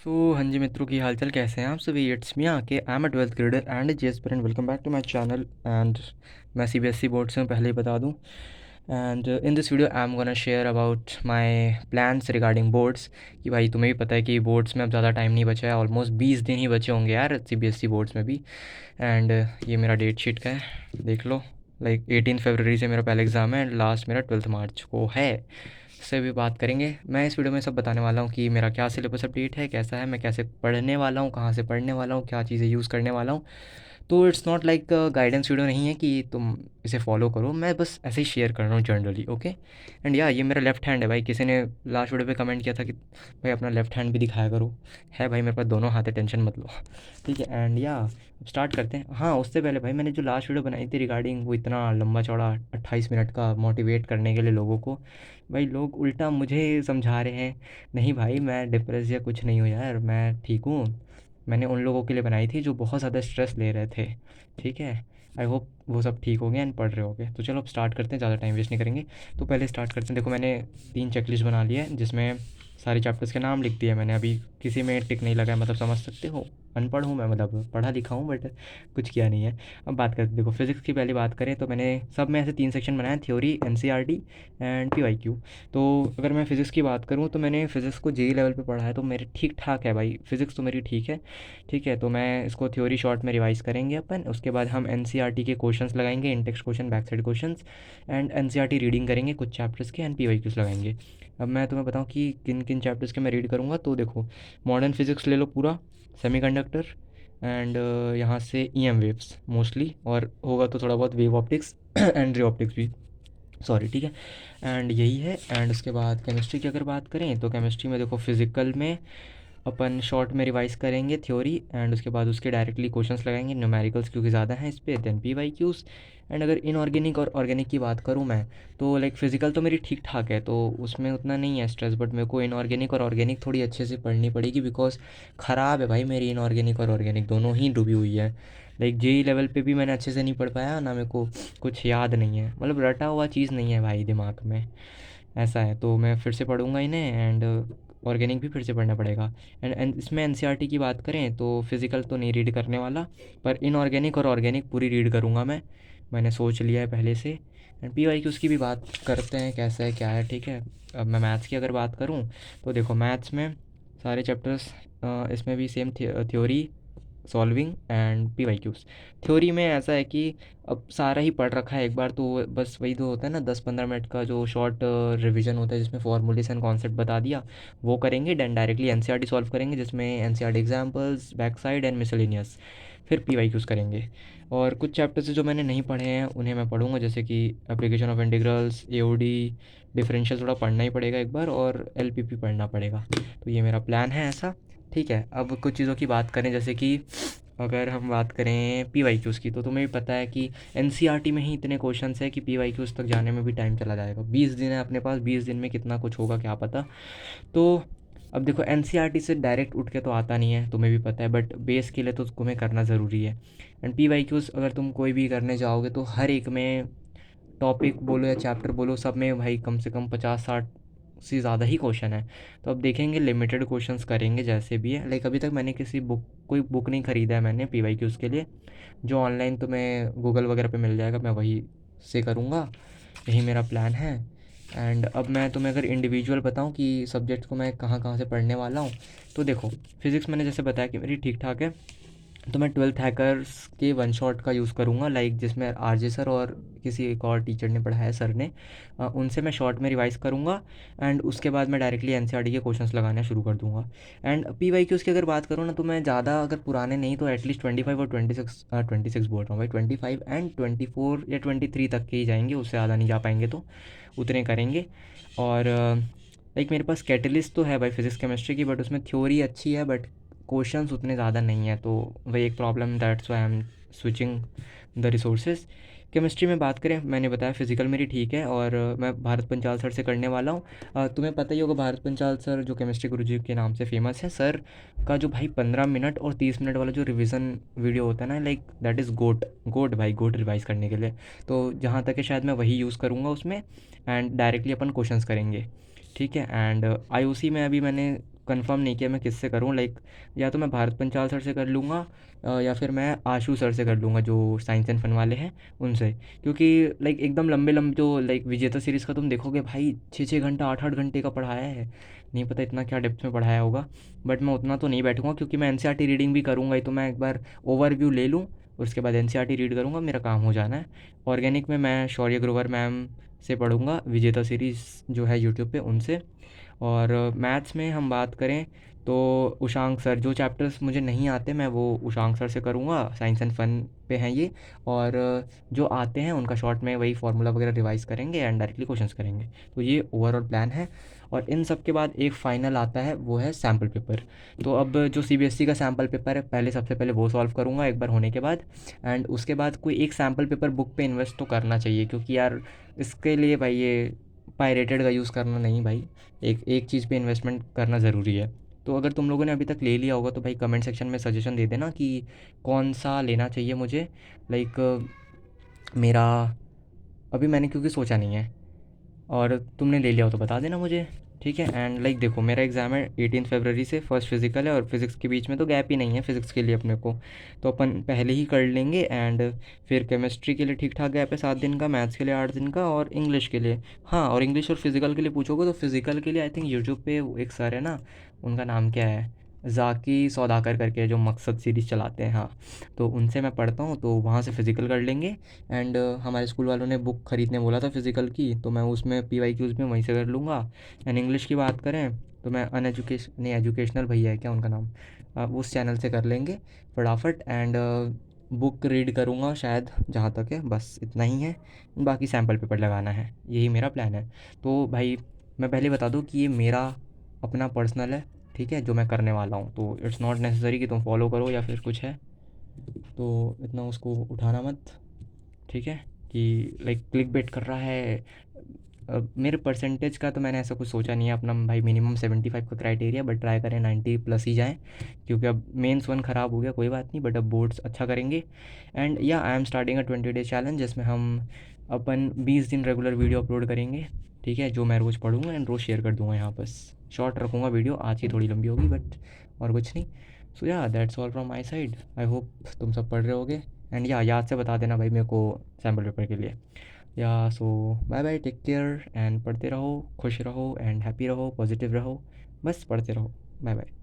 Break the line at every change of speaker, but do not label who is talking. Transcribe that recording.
हाँ जी मित्रों, की हालचाल कैसे हैं आप सभी। इट्स मी आके I am a 12th grader and JEE aspirant. Welcome back to my channel. And मैं सीबीएसई बोर्ड से हूँ, पहले ही बता दूँ। And in this video I am gonna share about my plans regarding boards. कि भाई तुम्हें भी पता है कि बोर्ड्स में अब ज़्यादा टाइम नहीं बचा है, ऑलमोस्ट 20 दिन ही बचे होंगे यार सीबीएसई बोर्ड्स में भी। एंड ये मेरा डेट शीट का है, देख लो। लाइक 18 फरवरी से मेरा पहला एग्ज़ाम है एंड लास्ट मेरा 12 मार्च को है। से भी बात करेंगे। मैं इस वीडियो में सब बताने वाला हूँ कि मेरा क्या सिलेबस अपडेट है, कैसा है, मैं कैसे पढ़ने वाला हूँ, कहाँ से पढ़ने वाला हूँ, क्या चीज़ें यूज़ करने वाला हूँ। तो it's not like guidance video नहीं है कि तुम इसे फॉलो करो, मैं बस ऐसे ही शेयर कर रहा हूँ जनरली। ओके। एंड या ये मेरा लेफ्ट हैंड है भाई। किसी ने लास्ट वीडियो पे कमेंट किया था कि भाई अपना लेफ्ट हैंड भी दिखाया करो। है भाई मेरे पास दोनों हाथ है, टेंशन मत लो। ठीक है। एंड या अब स्टार्ट करते हैं। हाँ, उससे पहले भाई मैंने जो लास्ट वीडियो बनाई थी रिगार्डिंग वो इतना लंबा चौड़ा 28 मिनट का मोटिवेट करने के लिए लोगों को, भाई लोग उल्टा मुझे समझा रहे हैं। नहीं भाई, मैं डिप्रेस या कुछ नहीं हूँ यार, मैं ठीक हूँ। मैंने उन लोगों के लिए बनाई थी जो बहुत ज़्यादा स्ट्रेस ले रहे थे। ठीक है। आई होप वो सब ठीक हो गए एंड पढ़ रहे होगे। तो चलो अब स्टार्ट करते हैं, ज़्यादा टाइम वेस्ट नहीं करेंगे। तो पहले स्टार्ट करते हैं। देखो मैंने 3 चेकलिस्ट बना लिया है जिसमें सारे चैप्टर्स के नाम लिख दिए मैंने। अभी किसी में टिक नहीं लगा है, मतलब समझ सकते हो। अनपढ़ हूँ मैं, मतलब पढ़ा लिखा हूँ बट कुछ किया नहीं है। अब बात करते हैं। देखो फिज़िक्स की पहले बात करें तो मैंने सब में ऐसे 3 सेक्शन बनाए, थ्योरी, एनसीईआरटी एंड पीवाईक्यू। तो अगर मैं फ़िज़िक्स की बात करूँ तो मैंने फ़िज़िक्स को जेईई लेवल पे पढ़ा है, तो मेरे ठीक ठाक है भाई। फ़िज़िक्स तो मेरी ठीक है। ठीक है, तो मैं इसको थ्योरी शॉर्ट में रिवाइज़ करेंगे अपन। उसके बाद हम एनसीईआरटी के क्वेश्चंस लगाएंगे, in text question, back side questions. And NCERT reading करेंगे कुछ चैप्टर्स के एंड पीवाईक्यूज़ लगाएंगे। अब मैं तुम्हें बताऊँ कि किन किन चैप्टर्स के मैं रीड करूँगा। तो देखो, मॉडर्न फिज़िक्स ले लो पूरा, सेमीकंडक्टर एंड यहाँ से ईएम वेव्स मोस्टली, और होगा तो थोड़ा बहुत wave optics and ray optics भी। सॉरी, ठीक है। एंड यही है। एंड उसके बाद केमिस्ट्री की अगर बात करें तो केमिस्ट्री में देखो फिज़िकल में अपन शॉर्ट में रिवाइज़ करेंगे थ्योरी, एंड उसके बाद उसके डायरेक्टली क्वेश्चंस लगाएंगे, न्यूमेरिकल्स क्योंकि ज़्यादा हैं इस पे, देन पीवाईक्यूज़। एंड अगर इनऑर्गेनिक और ऑर्गेनिक की बात करूँ मैं, तो लाइक फ़िज़िकल तो मेरी ठीक ठाक है, तो उसमें उतना नहीं है स्ट्रेस, बट मेरे को इनऑर्गेनिक और ऑर्गेनिक थोड़ी अच्छे से पढ़नी पड़ेगी बिकॉज ख़राब है भाई मेरी इनऑर्गेनिक और ऑर्गेनिक दोनों ही डूबी हुई है। लाइक जेई लेवल पे भी मैंने अच्छे से नहीं पढ़ पाया ना, मेरे को कुछ याद नहीं है, मतलब रटा हुआ चीज़ नहीं है भाई दिमाग में। ऐसा है, तो मैं फिर से पढ़ूंगा इन्हें एंड ऑर्गेनिक भी फिर से पढ़ना पड़ेगा। एंड इसमें एनसीईआरटी की बात करें तो फिज़िकल तो नहीं रीड करने वाला, पर इनऑर्गेनिक और ऑर्गेनिक पूरी रीड करूँगा मैंने सोच लिया है पहले से। एंड पीवाई की उसकी भी बात करते हैं कैसा है क्या है। ठीक है। अब मैं मैथ्स की अगर बात करूँ तो देखो मैथ्स में सारे चैप्टर्स, इसमें भी same theory, solving and PYQs. Theory में ऐसा है कि अब सारा ही पढ़ रखा है एक बार, तो बस वही तो होता है ना 10-15 मिनट का जो शॉर्ट रिवीजन होता है जिसमें फॉर्मूलेस एंड कॉन्सेप्ट बता दिया, वो करेंगे। देन डायरेक्टली एनसीईआरटी सॉल्व करेंगे जिसमें NCERT examples, back side and miscellaneous. फिर पीवाईक्यूज़ करेंगे। और कुछ चैप्टर्स जो मैंने नहीं पढ़े हैं उन्हें मैं पढ़ूंगा, जैसे कि application of integrals, AOD, differential थोड़ा पढ़ना ही पड़ेगा एक बार, और एलपीपी पढ़ना पड़ेगा। तो ये मेरा प्लान है ऐसा। ठीक है। अब कुछ चीज़ों की बात करें, जैसे कि अगर हम बात करें पीवाईक्यूज़ की, तो तुम्हें भी पता है कि एनसीईआरटी में ही इतने क्वेश्चंस हैं कि पीवाईक्यूज़ तक जाने में भी टाइम चला जाएगा। 20 दिन है अपने पास, 20 दिन में कितना कुछ होगा क्या पता। तो अब देखो एनसीईआरटी से डायरेक्ट उठ के तो आता नहीं है, तुम्हें भी पता है, बट बेस के लिए तो तुम्हें करना ज़रूरी है। एंड पीवाईक्यूज़ अगर तुम कोई भी करने जाओगे तो हर एक में, टॉपिक बोलो या चैप्टर बोलो, सब में भाई कम से कम 50-60 से ज़्यादा ही क्वेश्चन है। तो अब देखेंगे, लिमिटेड क्वेश्चंस करेंगे जैसे भी है। लाइक अभी तक मैंने कोई बुक नहीं ख़रीदा है मैंने पीवाईक्यूज़ के लिए। जो ऑनलाइन तुम्हें गूगल वगैरह पे मिल जाएगा, मैं वही से करूँगा। यही मेरा प्लान है। एंड अब मैं तुम्हें अगर इंडिविजुअल बताऊँ कि सब्जेक्ट को मैं कहाँ कहाँ से पढ़ने वाला हूँ, तो देखो फिज़िक्स मैंने जैसे बताया कि मेरी ठीक ठाक है। तो मैं 12th हैकर्स के वन शॉट का यूज़ करूँगा, लाइक जिसमें आरजे सर और किसी एक और टीचर ने पढ़ाया, सर ने, उनसे मैं शॉर्ट में रिवाइज़ करूँगा। एंड उसके बाद मैं डायरेक्टली एनसीईआरटी के क्वेश्चंस लगाना शुरू कर दूँगा। एंड पीवाईक्यूज़ की अगर बात करूँ ना, तो मैं ज़्यादा अगर पुराने नहीं तो एटलीस्ट 25 और 26, 26 बोल रहा हूँ भाई, 25 एंड 24 या 23 तक के ही जाएंगे, उससे ज़्यादा नहीं जा पाएंगे, तो उतने करेंगे। और लाइक मेरे पास कैटलिस्ट तो है भाई फिज़िक्स केमिस्ट्री की, बट उसमें थ्योरी अच्छी है बट क्वेश्चंस उतने ज़्यादा नहीं है, तो वही एक problem, that's why I am switching the resources. Chemistry में बात करें, मैंने बताया फिज़िकल मेरी ठीक है, और मैं भारत पंचाल सर से करने वाला हूँ। तुम्हें पता ही होगा भारत पंचाल सर जो केमिस्ट्री गुरुजी के नाम से फेमस है, सर का जो भाई 15 मिनट और 30 मिनट वाला जो रिवीजन वीडियो होता है ना, लाइक दैट इज़ गोट गोट भाई, गोट रिवाइज करने के लिए। तो जहाँ तक है शायद मैं वही यूज़ करूँगा उसमें, एंड डायरेक्टली अपन क्वेश्चंस करेंगे। ठीक है। एंड आईओसी में अभी मैंने कंफर्म नहीं किया मैं किससे करूँ, लाइक या तो मैं भारत पंचाल सर से कर लूँगा या फिर मैं आशु सर से कर लूँगा जो साइंस एंड फन वाले हैं उनसे। क्योंकि लाइक एकदम लंबे लंबे जो लाइक विजेता सीरीज़ का तुम देखोगे भाई 6-6 घंटा 8-8 घंटे का पढ़ाया है, नहीं पता इतना क्या डेप्थ में पढ़ाया होगा। बट मैं उतना तो नहीं बैठूंगा क्योंकि मैं एनसीईआरटी रीडिंग भी करूँगा ही, तो मैं एक बार ओवरव्यू ले लूँ, उसके बाद एनसीईआरटी रीड करूँगा, मेरा काम हो जाना है। ऑर्गेनिक में मैं शौर्य ग्रोवर मैम से पढ़ूंगा, विजेता सीरीज़ जो है यूट्यूब पे उनसे। और मैथ्स में हम बात करें तो उशांक सर, जो चैप्टर्स मुझे नहीं आते मैं वो उशांक सर से करूँगा, साइंस एंड फन पे हैं ये। और जो आते हैं उनका शॉर्ट में वही फार्मूला वगैरह रिवाइज करेंगे एंड डायरेक्टली क्वेश्चंस करेंगे। तो ये ओवरऑल प्लान है। और इन सब के बाद एक फ़ाइनल आता है, वो है सैम्पल पेपर। तो अब जो सीबीएसई का सैम्पल पेपर है, पहले सबसे पहले वो सॉल्व करूँगा एक बार होने के बाद। एंड उसके बाद कोई एक सैम्पल पेपर बुक पे इन्वेस्ट तो करना चाहिए, क्योंकि यार इसके लिए भाई ये पायरेटेड का यूज़ करना नहीं भाई, एक एक चीज़ पे इन्वेस्टमेंट करना ज़रूरी है। तो अगर तुम लोगों ने अभी तक ले लिया होगा तो भाई कमेंट सेक्शन में सजेशन दे देना कि कौन सा लेना चाहिए मुझे। लाइक मेरा अभी मैंने क्योंकि सोचा नहीं है, और तुमने ले लिया हो तो बता देना मुझे, ठीक है। एंड लाइक देखो मेरा एग्ज़ाम है 18 फरवरी से, फर्स्ट फिज़िकल है, और फिज़िक्स के बीच में तो गैप ही नहीं है फिज़िक्स के लिए अपने को, तो अपन पहले ही कर लेंगे। एंड फिर केमिस्ट्री के लिए ठीक ठाक गैप है 7 दिन का, मैथ्स के लिए 8 दिन का, और इंग्लिश के लिए, हाँ और इंग्लिश और फिज़िकल के लिए पूछोगे तो फिज़िकल के लिए आई थिंक यूट्यूब पे एक सर है ना, उनका नाम क्या है, ज़ाकी सौदाकर करके, जो मकसद सीरीज़ चलाते हैं, हाँ। तो उनसे मैं पढ़ता हूँ, तो वहाँ से फ़िज़िकल कर लेंगे। एंड हमारे स्कूल वालों ने बुक ख़रीदने बोला था फ़िज़िकल की, तो मैं उसमें पीवाईक्यूज़ में वहीं से कर लूँगा। एंड इंग्लिश की बात करें तो मैं नहीं, एजुकेशनल भैया है क्या उनका नाम, उस चैनल से कर लेंगे फटाफट। एंड बुक रीड करूँगा शायद, जहाँ तक है बस इतना ही है। बाकी सैम्पल पेपर लगाना है, यही मेरा प्लान है। तो भाई मैं पहले बता दूँ कि ये मेरा अपना पर्सनल है, ठीक है, जो मैं करने वाला हूँ, तो इट्स नॉट नेसेसरी कि तुम फॉलो करो या फिर कुछ है, तो इतना उसको उठाना मत, ठीक है। कि लाइक क्लिक बेट कर रहा है। मेरे परसेंटेज का तो मैंने ऐसा कुछ सोचा नहीं है अपना भाई, मिनिमम 75 का क्राइटेरिया, बट ट्राई करें 90 प्लस ही जाएँ, क्योंकि अब मेंस 1 ख़राब हो गया, कोई बात नहीं, बट अब बोर्ड्स अच्छा करेंगे। एंड या I am starting a 20 day challenge, जिसमें हम अपन 20 दिन रेगुलर वीडियो अपलोड करेंगे, ठीक है, जो मैं रोज़ पढ़ूँगा एंड रोज़ शेयर कर दूँगा यहाँ, बस शॉर्ट रखूँगा वीडियो, आज की थोड़ी लंबी होगी बट और कुछ नहीं। सो या that's all from my side, I hope तुम सब पढ़ रहे होगे। एंड या याद से बता देना भाई मेरे को सैम्पल पेपर के लिए। या so bye bye, take care and पढ़ते रहो, खुश रहो एंड हैप्पी रहो, पॉजिटिव रहो, बस पढ़ते रहो। Bye bye.